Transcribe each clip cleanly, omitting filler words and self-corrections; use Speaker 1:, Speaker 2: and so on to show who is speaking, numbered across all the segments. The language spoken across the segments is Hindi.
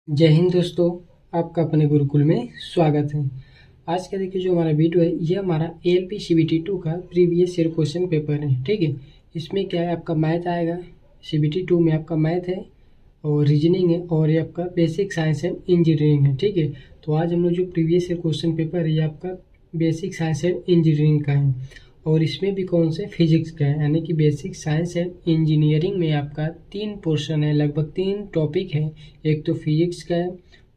Speaker 1: जय हिंद दोस्तों, आपका अपने गुरुकुल में स्वागत है। आज का देखिए जो हमारा वीडियो है ये हमारा ALP CBT 2 का प्रीवियस ईयर क्वेश्चन पेपर है। ठीक है, इसमें क्या है आपका मैथ आएगा। CBT 2 में आपका मैथ है और रीजनिंग है और ये आपका बेसिक साइंस एंड इंजीनियरिंग है। ठीक है, तो आज हम लोग जो प्रीवियस ईयर क्वेश्चन पेपर है ये आपका बेसिक साइंस एंड इंजीनियरिंग का है और इसमें भी कौन से फिजिक्स का है, यानी कि बेसिक साइंस एंड इंजीनियरिंग में आपका 3 पोर्शन है, लगभग 3 टॉपिक है। एक तो फिजिक्स का है,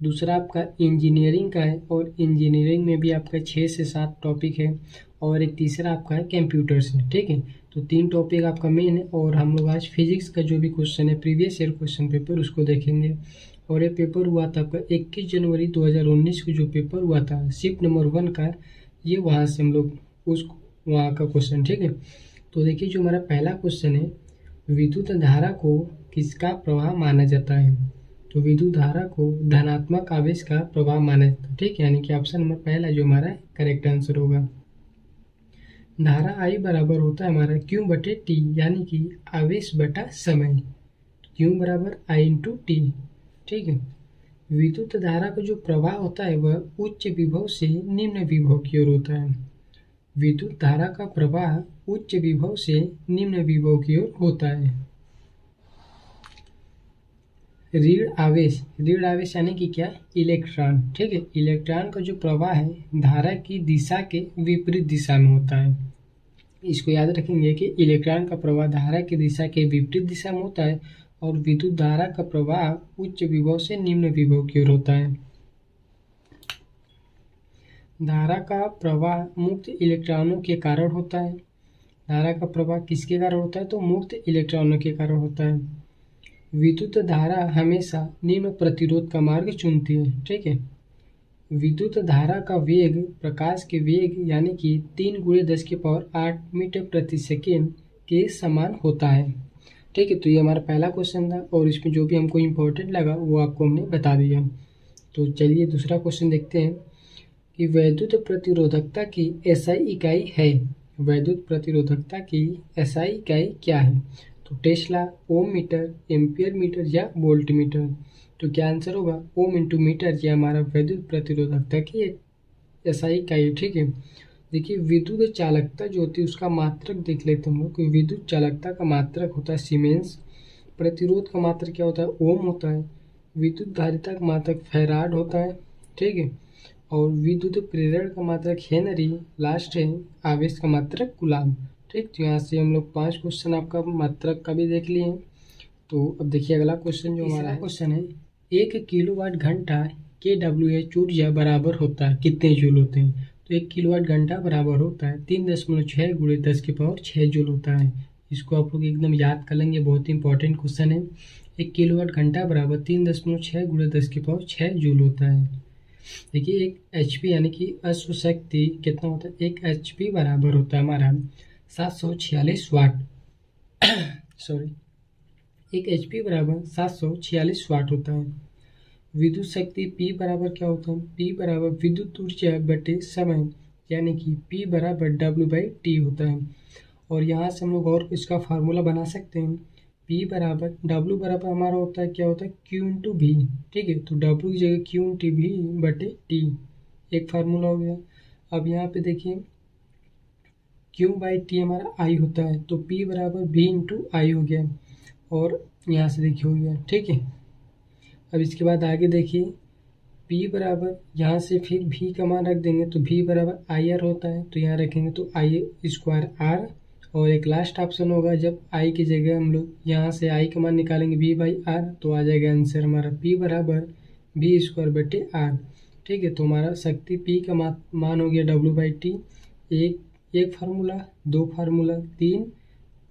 Speaker 1: दूसरा आपका इंजीनियरिंग का है और इंजीनियरिंग में भी आपका 6 से 7 टॉपिक है और एक तीसरा आपका है कंप्यूटर से। ठीक है, तो 3 टॉपिक आपका मेन है और हम लोग आज फिजिक्स का जो भी क्वेश्चन है प्रीवियस ईयर क्वेश्चन पेपर उसको देखेंगे। और ये पेपर हुआ था आपका 21 जनवरी 2019 को जो पेपर हुआ था शिफ्ट नंबर 1 का, ये वहाँ से हम लोग उस वहाँ का क्वेश्चन। ठीक है, तो देखिए जो हमारा पहला क्वेश्चन है, विद्युत धारा को किसका प्रवाह माना जाता है। तो विद्युत धारा को धनात्मक आवेश का प्रवाह माना जाता है। ठीक है, यानी कि ऑप्शन नंबर पहला जो हमारा करेक्ट आंसर होगा। धारा I बराबर होता है हमारा Q बटे T, यानी कि आवेश बटा समय। Q बराबर I इंटू टी। ठीक है, विद्युत धारा का जो प्रवाह होता है वह उच्च विभव से निम्न विभव की ओर होता है। विद्युत धारा का प्रवाह उच्च विभव से निम्न विभव की ओर होता है। ऋण आवेश यानी कि क्या, इलेक्ट्रॉन। ठीक है, इलेक्ट्रॉन का जो प्रवाह है धारा की दिशा के विपरीत दिशा में होता है। इसको याद रखेंगे कि इलेक्ट्रॉन का प्रवाह धारा की दिशा के विपरीत दिशा में होता है और विद्युत धारा का प्रवाह उच्च विभव से निम्न विभव की ओर होता है। धारा का प्रवाह मुक्त इलेक्ट्रॉनों के कारण होता है। धारा का प्रवाह किसके कारण होता है, तो मुक्त इलेक्ट्रॉनों के कारण होता है। विद्युत धारा हमेशा निम्न प्रतिरोध का मार्ग चुनती है। ठीक है, विद्युत धारा का वेग प्रकाश के वेग यानी कि 3 × 10⁸ मीटर प्रति सेकेंड के समान होता है। ठीक है, तो ये हमारा पहला क्वेश्चन था और इसमें जो भी हमको इम्पोर्टेंट लगा वो आपको हमने बता दिया। तो चलिए दूसरा क्वेश्चन देखते हैं कि वैद्युत प्रतिरोधकता की SI इकाई है। वैद्युत प्रतिरोधकता की SI इकाई क्या है, तो टेस्ला, ओम मीटर, एम्पियर मीटर या वोल्ट मीटर। तो क्या आंसर होगा, ओम इंटू मीटर, ये हमारा वैद्युत प्रतिरोधकता की SI इकाई। ठीक है, देखिए विद्युत चालकता जो होती है उसका मात्रक देख लेते हैं हम लोग कि विद्युत चालकता का मात्रक होता है सीमेंस। प्रतिरोध का मात्रक क्या होता है, ओम होता है। विद्युत धारिता का मात्रक फैराड होता है। ठीक है, और विद्युत प्रेरण का मात्रक हेनरी, लास्ट है आवेश का मात्रक कूलाम। ठीक, तो यहाँ से हम लोग 5 क्वेश्चन आपका मात्रक का भी देख लिए हैं। तो अब देखिए अगला क्वेश्चन जो हमारा क्वेश्चन है, 1 किलोवाट घंटा kWh ऊर्जा बराबर होता है कितने जूल होते हैं। तो 1 किलोवाट घंटा बराबर होता है 3.6 × 10⁶ जूल होता है। इसको आप लोग एकदम याद कर लेंगे, बहुत ही इंपॉर्टेंट क्वेश्चन है। 1 किलोवाट घंटा बराबर 3.6 × 10⁻6 जूल होता है। देखिए एक HP यानी कि अश्व शक्ति कितना होता है, 1 HP बराबर होता है हमारा 746 वाट। सॉरी, 1 HP बराबर 746 वाट होता है। विद्युत शक्ति P बराबर क्या होता है, P बराबर विद्युत ऊर्जा बटे समय, यानी कि P बराबर W/T होता है। और यहाँ से हम लोग और इसका फार्मूला बना सकते हैं। P बराबर W बराबर हमारा होता है क्या होता है, Q इंटू V। ठीक है, तो W की जगह Q इंटू V बटे T, एक फार्मूला हो गया। अब यहाँ पे देखिए Q/T हमारा I होता है, तो P बराबर V इंटू I हो गया और यहाँ से देखिए हो गया। ठीक है, अब इसके बाद आगे देखिए P बराबर यहाँ से फिर V का मान रख देंगे तो V बराबर IR होता है, तो यहाँ रखेंगे तो I² R। और एक लास्ट ऑप्शन होगा जब I की जगह हम लोग यहाँ से I का मान निकालेंगे V/R, तो आ जाएगा आंसर हमारा P बराबर V² बटे R। ठीक है, तो हमारा शक्ति P का मान हो गया W/T। एक फार्मूला, 2 फार्मूला, 3,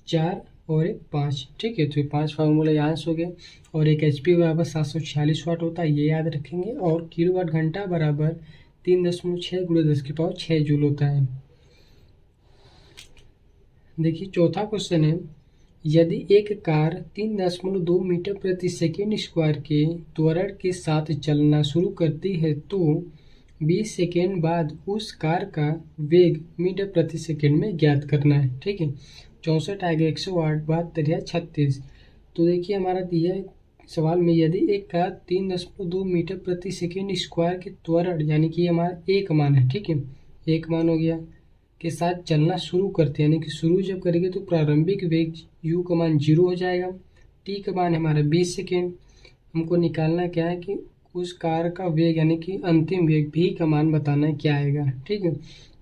Speaker 1: 4 और एक 5। ठीक है, तो ये 5 फार्मूला यहाँ से हो गए। और एक HP बराबर 746 वाट होता है, ये याद रखेंगे। और किलोवाट घंटा बराबर 3.6 × 10⁻6 जूल होता है। देखिए चौथा क्वेश्चन है, यदि एक कार 3.2 मीटर प्रति सेकेंड स्क्वायर के त्वरण के साथ चलना शुरू करती है तो 20 सेकेंड बाद उस कार का वेग मीटर प्रति सेकेंड में ज्ञात करना है। ठीक है, 64 आगे 108, 72 या 36। तो देखिए हमारा दिया है सवाल में यदि एक कार 3.2 मीटर प्रति सेकेंड स्क्वायर के त्वरण यानी कि हमारा एक मान है, ठीक है, एक मान हो गया, के साथ चलना शुरू करते हैं, यानी कि शुरू जब करेंगे तो प्रारंभिक वेग u का मान 0 हो जाएगा, t का मान है हमारा 20 सेकेंड। हमको निकालना क्या है कि उस कार का वेग यानी कि अंतिम वेग v का मान बताना है क्या आएगा, ठीक है।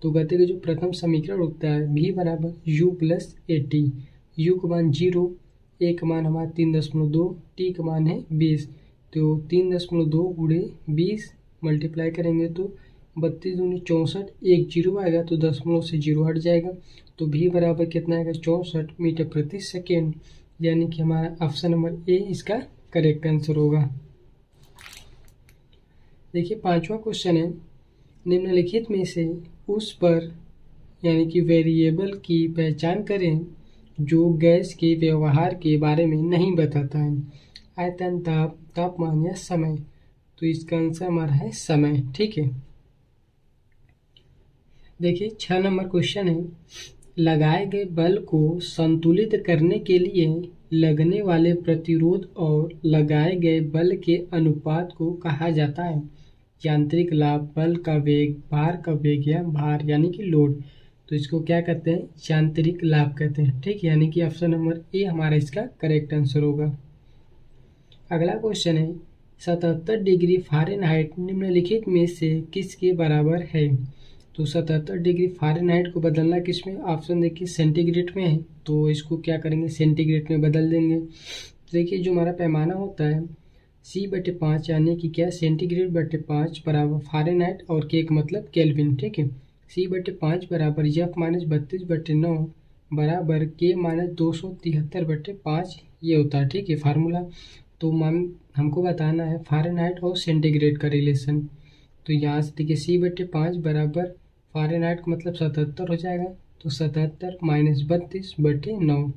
Speaker 1: तो गति का जो प्रथम समीकरण होता है v बराबर u plus A T, u का मान 0, ए का मान हमारा 3.2, टी का मान है 20, तो 3.2 गुणे 20 मल्टीप्लाई करेंगे तो 32 दूनी 64, एक जीरो आएगा तो दशमलव से जीरो हट जाएगा, तो भी बराबर कितना आएगा 64 मीटर प्रति सेकेंड, यानी कि हमारा ऑप्शन नंबर ए इसका करेक्ट आंसर होगा। देखिए 5वां क्वेश्चन है, निम्नलिखित में से उस पर यानी कि वेरिएबल की पहचान करें जो गैस के व्यवहार के बारे में नहीं बताता है, आयतन, ताप, तापमान या समय। तो इसका आंसर हमारा है समय, ठीक है। देखिए 6 नंबर क्वेश्चन है, लगाए गए बल को संतुलित करने के लिए लगने वाले प्रतिरोध और लगाए गए बल के अनुपात को कहा जाता है यांत्रिक लाभ, बल का वेग, भार का वेग या भार यानी कि लोड। तो इसको क्या कहते हैं, यांत्रिक लाभ कहते हैं, ठीक, यानी कि ऑप्शन नंबर ए हमारा इसका करेक्ट आंसर होगा। अगला क्वेश्चन है, 77 डिग्री फ़ारेनहाइट निम्नलिखित में से किसके बराबर है। तो 77 डिग्री फ़ारेनहाइट को बदलना किस में, ऑप्शन देखिए सेंटीग्रेड में है, तो इसको क्या करेंगे सेंटीग्रेड में बदल देंगे। देखिए जो हमारा पैमाना होता है C/5 यानी कि क्या, सेंटीग्रेड/5 बराबर फ़ारेनहाइट और के का मतलब केल्विन, ठीक है। C/5 बराबर F-32/9 बराबर K - 273/5 ये होता है, ठीक है फार्मूला। तो हमको बताना है फ़ारेनहाइट और सेंटीग्रेड का रिलेशन। तो यहाँ से देखिए C/5 बराबर फ़ारेनहाइट का मतलब 77 हो जाएगा, तो 77 - 32/9,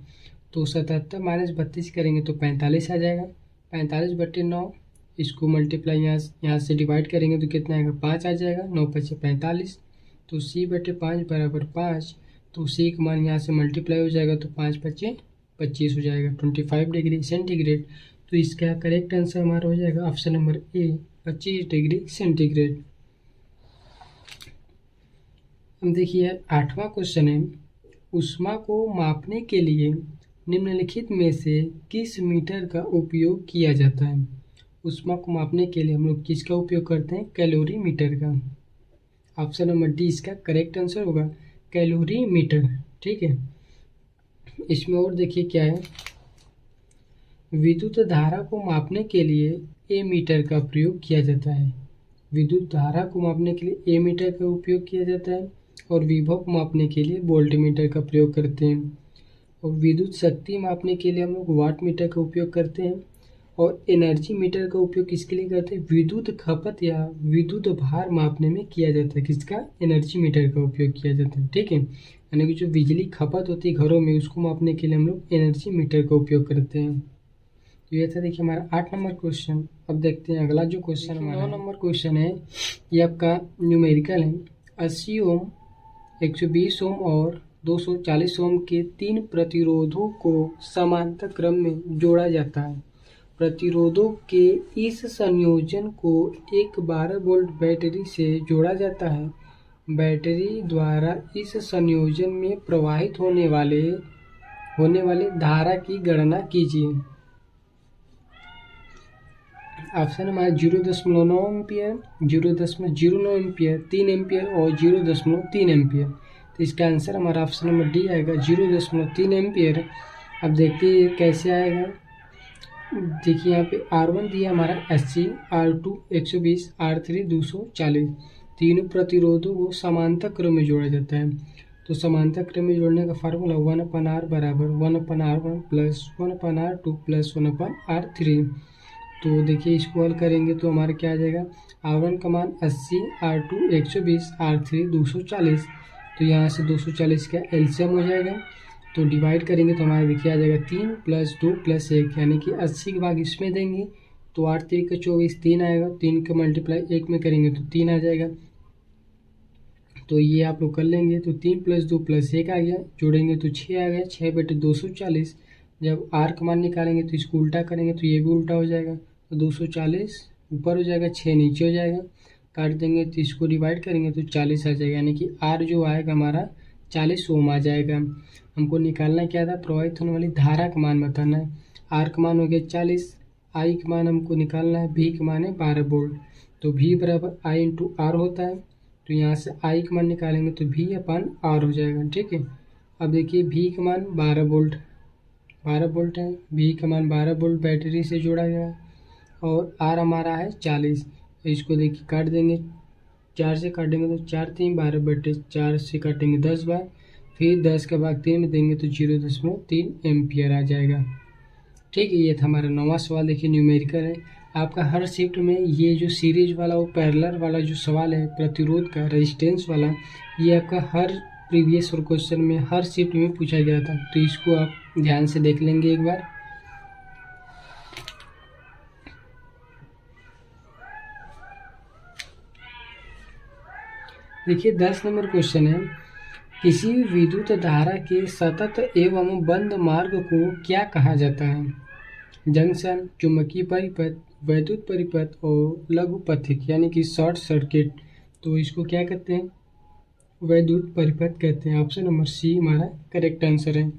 Speaker 1: तो 77 - 32 करेंगे तो 45 आ जाएगा, 45/9 इसको मल्टीप्लाई यहाँ से डिवाइड करेंगे तो कितना आएगा 5 आ जाएगा, 9×5 = 45, तो C/5 बराबर 5, तो C का मान यहाँ से मल्टीप्लाई हो जाएगा तो 5×5 = 25 हो जाएगा, 25 डिग्री सेंटीग्रेड। तो इसका करेक्ट आंसर हमारा हो जाएगा option number A 25 degree centigrade. हम देखिए 8वां क्वेश्चन है, ऊष्मा को मापने के लिए निम्नलिखित में से किस मीटर का उपयोग किया जाता है। ऊष्मा को मापने के लिए हम लोग किसका उपयोग करते हैं, कैलोरी मीटर का। ऑप्शन नंबर डी इसका करेक्ट आंसर होगा, कैलोरी मीटर, ठीक है। इसमें और देखिए क्या है, विद्युत धारा को मापने के लिए ए मीटर का प्रयोग किया जाता है। विद्युत धारा को मापने के लिए ए मीटर का उपयोग किया जाता है और विभव को मापने के लिए वोल्ट मीटर का प्रयोग करते हैं। और विद्युत शक्ति मापने के लिए हम लोग वाट मीटर का उपयोग करते हैं और एनर्जी मीटर का उपयोग किसके लिए करते हैं, विद्युत खपत या विद्युत भार मापने में किया जाता है। किसका, एनर्जी मीटर का उपयोग किया जाता है, ठीक है। यानी कि जो बिजली खपत होती है घरों में उसको मापने के लिए हम लोग एनर्जी मीटर का उपयोग करते हैं। तो ये था देखिए हमारा 8 नंबर क्वेश्चन। अब देखते हैं अगला जो क्वेश्चन हमारा 9 नंबर क्वेश्चन है, ये आपका न्यूमेरिकल है। 80 ओम, 120 ओम और 240 ओम के 3 प्रतिरोधों को समांतर क्रम में जोड़ा जाता है। प्रतिरोधों के इस संयोजन को एक 12 वोल्ट बैटरी से जोड़ा जाता है। बैटरी द्वारा इस संयोजन में प्रवाहित होने वाले धारा की गणना कीजिए। ऑप्शन हमारा 0.9 एम्पियर, 0.09 एम्पियर, 3 एम्पियर और 0.3 एम्पियर। तो इसका आंसर हमारा ऑप्शन नंबर डी आएगा 0.3 एम्पियर। अब देखते हैं कैसे आएगा। देखिए यहाँ पे R1 दिया हमारा 80, R2 120, R3 240। तीनों प्रतिरोधों को समांतर क्रम में जोड़ा जाता है। तो समांतर क्रम में जोड़ने का फार्मूला 1/R बराबर 1/R1 plus 1/R2 plus 1/R3। तो देखिए इसको हल करेंगे तो हमारा क्या आ जाएगा, R1 का मान 80, R2 120, R3 240। तो यहाँ से 240 का एलसीएम हो जाएगा, तो डिवाइड करेंगे तो हमारा देखिए आ जाएगा 3 + 2 + 1, यानी कि 80 का भाग इसमें देंगे तो 8 3 का 24, 3 आएगा। 3 का मल्टीप्लाई 1 में करेंगे तो 3 आ जाएगा। तो ये आप लोग कर लेंगे तो 3 + 2 + 1 आ गया, जोड़ेंगे तो 6 आ गया, 6/240। जब आर का मान निकालेंगे तो इसको उल्टा करेंगे तो ये भी उल्टा हो जाएगा, तो 240 ऊपर हो जाएगा, 6 नीचे हो जाएगा, काट देंगे तो इसको डिवाइड करेंगे तो 40 आ जाएगा, यानी कि आर जो आएगा हमारा 40 ओम आ जाएगा। हमको निकालना क्या था, प्रवाहित होने वाली धारा का मान बताना है। आर का मान हो गया 40, आई का मान हमको निकालना है, भी का मान है 12 वोल्ट, तो भी बराबर आई इंटू आर होता है। तो यहाँ से आई का मान निकालेंगे तो भी अपान आर हो जाएगा, ठीक है। अब देखिए भी का मान 12 वोल्ट है, भी का मान 12 वोल्ट बैटरी से जोड़ा गया है, और आर हमारा है 40। तो इसको देखिए काट देंगे, 4 से काटेंगे तो 4 3 12 बटे 4 से काटेंगे 10 बार, फिर 10 का भाग 3 में देंगे तो 0.3 एम्पियर आ जाएगा, ठीक है। ये था हमारा 9वां सवाल। देखिए न्यूमेरिकल है आपका। हर शिफ्ट में ये जो सीरीज वाला और पैरेलल वाला जो सवाल है प्रतिरोध का, रेजिस्टेंस वाला, ये आपका हर प्रीवियस और क्वेश्चन में हर शिफ्ट में पूछा गया था, तो इसको आप ध्यान से देख लेंगे एक बार। देखिए 10 नंबर क्वेश्चन है, किसी विद्युत धारा के सतत एवं बंद मार्ग को क्या कहा जाता है? जंक्शन, चुंबकीय परिपथ, वैद्युत परिपथ और लघु पथिक यानी कि शॉर्ट सर्किट। तो इसको क्या कहते हैं? वैद्युत परिपथ कहते हैं। ऑप्शन नंबर सी हमारा करेक्ट आंसर है।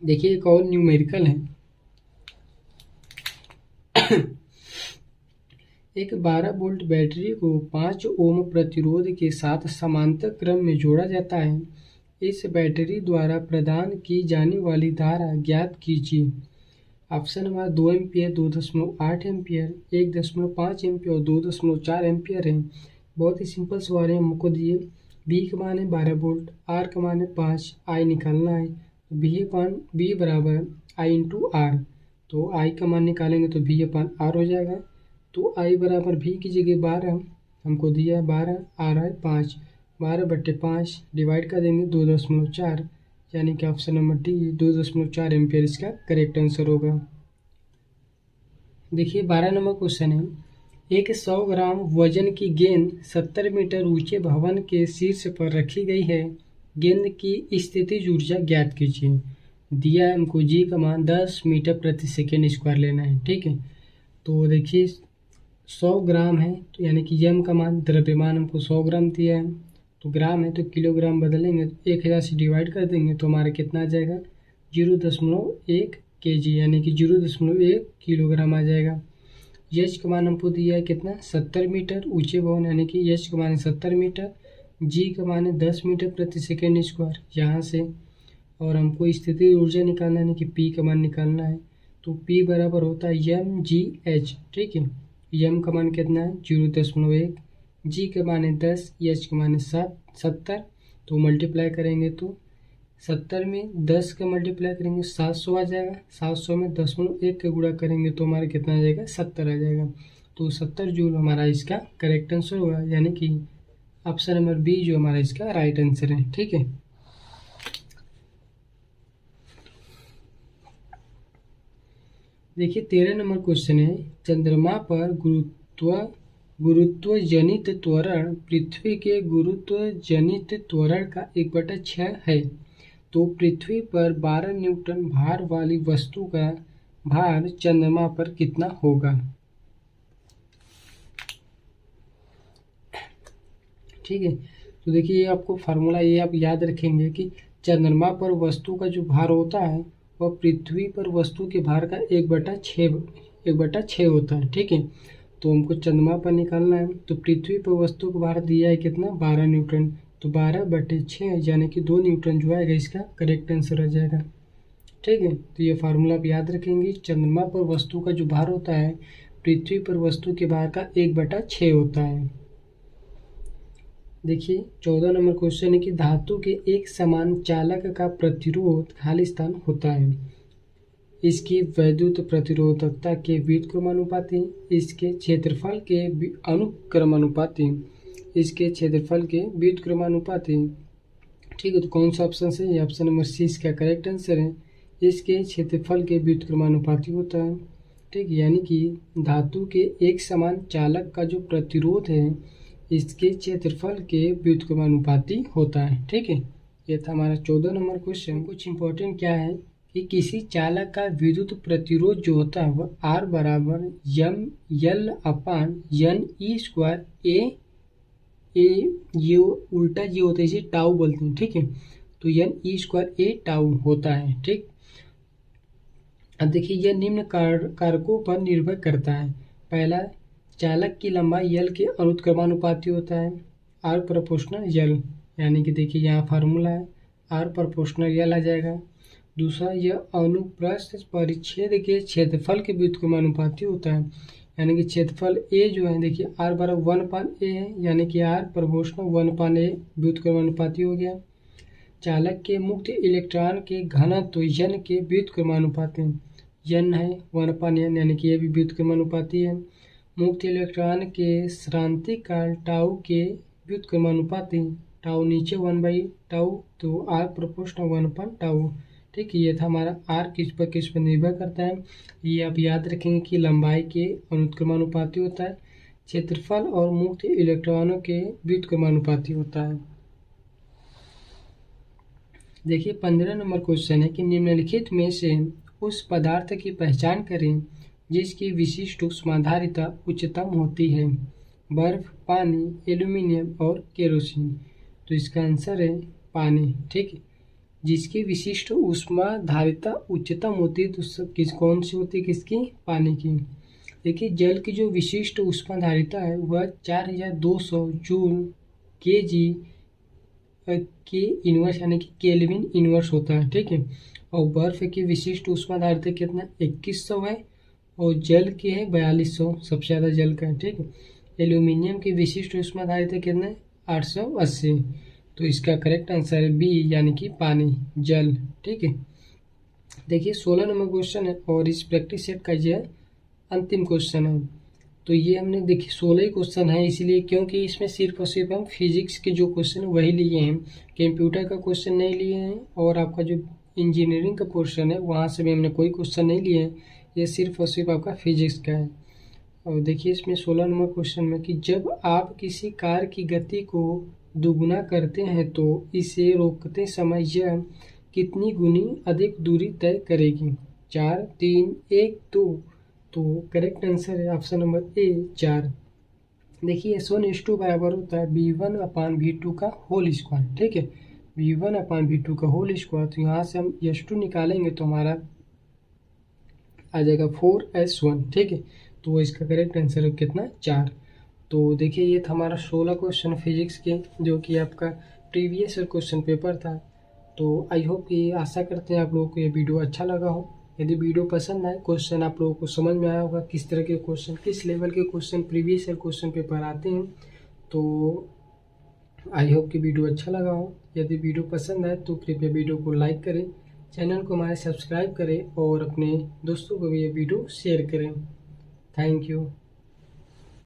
Speaker 1: देखिए एक और न्यूमेरिकल है। एक 12 वोल्ट बैटरी को 5 ओम प्रतिरोध के साथ समांतर क्रम में जोड़ा जाता है। इस बैटरी द्वारा प्रदान की जाने वाली धारा ज्ञात कीजिए। Option number 2 ampere, 2.8 ampere, 1.5 ampere और 2.4 एम्पियर है। बहुत ही सिंपल सवाल है, हमको दिए बी का मान है 12 वोल्ट, आर का मान है 5, आई निकालना है। बी बराबर आई इंटू आर, तो आई का मान निकालेंगे तो बी अपान आर हो जाएगा। तो आई बराबर भी की जगह 12 हमको दिया है 12, आर है 5, 12 बट्टे 5 डिवाइड कर देंगे 2.4, यानी कि ऑप्शन नंबर डी 2.4 एम्पियर इसका करेक्ट आंसर होगा। देखिए 12 नंबर क्वेश्चन है, एक 100 ग्राम वजन की गेंद 70 मीटर ऊंचे भवन के शीर्ष पर रखी गई है। गेंद की स्थितिज ऊर्जा ज्ञात कीजिए। दिया है हमको जी का मान 10 मीटर प्रति सेकेंड स्क्वायर लेना है, ठीक है। तो देखिए 100 ग्राम है, तो यानी कि एम का मान, द्रव्यमान हमको 100 ग्राम दिया है, तो ग्राम है तो किलोग्राम बदलेंगे, 1000 से डिवाइड कर देंगे तो हमारा कितना आ जाएगा 0.1 kg, यानी कि 0.1 किलोग्राम आ जाएगा। एच का मान हमको दिया है कितना 70 मीटर ऊंचे भवन, यानी कि एच का मान है 70 मीटर, जी का मान है 10 मीटर प्रति सेकेंड स्क्वायर यहाँ से, और हमको स्थिति ऊर्जा निकालना है, यानी कि पी का मान निकालना है। तो पी बराबर होता है एम जी एच, ठीक है। एम का मान कितना है 0.1, जी का मान है 10, एच का मान है 70, तो मल्टीप्लाई करेंगे तो 70 में 10 का मल्टीप्लाई करेंगे 700 आ जाएगा, 700 में 10.1 का गुणा करेंगे तो हमारा कितना आ जाएगा 70 आ जाएगा। तो 70 जूल हमारा इसका करेक्ट आंसर होगा, यानी कि ऑप्शन नंबर बी जो हमारा इसका राइट आंसर है, ठीक है। देखिए 13 नंबर क्वेश्चन है, चंद्रमा पर गुरुत्व जनित त्वरण पृथ्वी के गुरुत्व जनित त्वरण का 1/6 है, तो पृथ्वी पर 12 न्यूटन भार वाली वस्तु का भार चंद्रमा पर कितना होगा? ठीक है, तो देखिए ये आपको फार्मूला ये आप याद रखेंगे कि चंद्रमा पर वस्तु का जो भार होता है वह पृथ्वी पर वस्तु के भार का 1/6 होता है, ठीक है। तो हमको चंद्रमा पर निकालना है, तो पृथ्वी पर वस्तु का भार दिया है कितना 12 न्यूटन, तो 12/6 यानी कि 2 न्यूटन जो आएगा इसका करेक्ट आंसर आ जाएगा, ठीक है। तो ये फार्मूला आप याद रखेंगे, चंद्रमा पर वस्तु का जो भार होता है पृथ्वी पर वस्तु के भार का 1/6 होता है। देखिए 14 नंबर क्वेश्चन है कि धातु के एक समान चालक का प्रतिरोध खाली स्थान होता है। इसकी वैद्युत प्रतिरोधकता के व्युत्क्रमानुपाती, इसके क्षेत्रफल के अनुक्रमानुपाती, इसके क्षेत्रफल के व्युत्क्रमानुपाती, ठीक है। तो कौन सा ऑप्शन है? ये ऑप्शन नंबर सी इसका करेक्ट आंसर है। इसके क्षेत्रफल के व्युत्क्रमानुपाती होता है, ठीक। यानी कि धातु के एक समान चालक का जो प्रतिरोध है इसके क्षेत्रफल के व्युत्क्रमानुपाती होता है, ठीक है। ये था हमारा 14 नंबर क्वेश्चन। कुछ इंपॉर्टेंट क्या है कि किसी चालक का विद्युत प्रतिरोध जो होता है वह R बराबर यम यल अपान यन ई स्क्वायर ए ये उल्टा ये होता है, इसे टाउ बोलते हैं, ठीक है। तो यन ई स्क्वायर ए टाउ होता है, ठीक। अब देखिए यह निम्न कारकों पर निर्भर करता है। पहला, चालक की लंबाई यल के अनुत्क्रमानुपाती होता है, आर प्रोपोर्शनल यल, यानी कि देखिए यहाँ फार्मूला है, आर प्रोपोर्शनल यल आ जाएगा। दूसरा, यह अनुप्रस्थ परिच्छेद के क्षेत्रफल के व्युत्क्रमानुपाती होता है, यानी कि क्षेत्रफल ए जो है देखिए आर बराबर 1/a है, यानी कि आर प्रोपोर्शनल 1/a व्युत्क्रमानुपाती हो गया। चालक के मुक्त इलेक्ट्रॉन के घनत्व यन के व्युत्क्रमानुपाती है, यन है 1/n, यानी कि यह भी व्युत्क्रमानुपाती है। मुक्त इलेक्ट्रॉन के श्रांतिक काल टाउ के व्युत्क्रमानुपाती, टाउ नीचे 1/टाउ, तो आर प्रोपोर्शनल 1/टाउ, ठीक है। ये था हमारा आर किस पर निर्भर करता है, ये आप याद रखेंगे कि लंबाई के अनुत्क्रमानुपाती होता है, क्षेत्रफल और मुक्त इलेक्ट्रॉनों के व्युत्क्रमानुपाती होता है। देखिए 15 नंबर क्वेश्चन है कि निम्नलिखित में से उस पदार्थ की पहचान करें जिसकी विशिष्ट ऊष्माधारिता उच्चतम होती है। बर्फ, पानी, एल्यूमिनियम और केरोसिन। तो इसका आंसर है पानी, ठीक है। जिसकी विशिष्ट ऊष्माधारिता उच्चतम होती है तो कौन सी होती है, किसकी, पानी की। देखिए जल की जो विशिष्ट ऊष्माधारिता है वह 4200 जूल के जी के इनवर्स यानी कि केल्विन इनवर्स होता है, ठीक है। और बर्फ की विशिष्ट ऊष्माधारिता कितना 2100 है, और जल की है 4200, सबसे ज़्यादा जल का है, ठीक है। एल्यूमिनियम की विशिष्ट ऊष्माधारिता कितना है 880। तो इसका करेक्ट आंसर है बी, यानी कि पानी, जल, ठीक है। देखिए 16 नंबर क्वेश्चन है और इस प्रैक्टिस सेट का यह अंतिम क्वेश्चन है। तो ये हमने देखिए 16 ही क्वेश्चन है, इसलिए क्योंकि इसमें सिर्फ और सिर्फ हम फिजिक्स के जो क्वेश्चन वही लिए हैं, कंप्यूटर का क्वेश्चन नहीं लिए हैं, और आपका जो इंजीनियरिंग का पोर्शन है वहाँ से भी हमने कोई क्वेश्चन नहीं लिए हैं, ये सिर्फ और सिर्फ आपका फिजिक्स का है। और देखिए इसमें 16 नंबर क्वेश्चन में कि जब आप किसी कार की गति को दोगुना करते हैं तो इसे रोकते समय यह कितनी गुनी अधिक दूरी तय करेगी। 4, 3, 1, 2। तो करेक्ट आंसर है ऑप्शन नंबर ए 4। देखिए S1S2 बराबर होता है V1/V2 का होल स्क्वायर, ठीक है। V1/V2 का होल स्क्वायर, तो यहाँ से हम S2 निकालेंगे तो हमारा आ जाएगा 4S1, ठीक है। तो इसका करेक्ट आंसर है कितना, 4। तो देखिए ये था हमारा 16 क्वेश्चन फिजिक्स के, जो कि आपका प्रीवियस क्वेश्चन पेपर था। तो आई होप कि आशा करते हैं आप लोगों को ये वीडियो अच्छा लगा हो। यदि वीडियो पसंद आए, क्वेश्चन आप लोगों को समझ में आया होगा, किस तरह के क्वेश्चन, किस लेवल के question previous year question paper आते हैं, तो आई होप कि वीडियो अच्छा लगा हो। यदि वीडियो पसंद आए तो कृपया वीडियो को लाइक करें, चैनल को हमारे सब्सक्राइब करें और अपने दोस्तों को भी ये वीडियो शेयर करें। Thank you.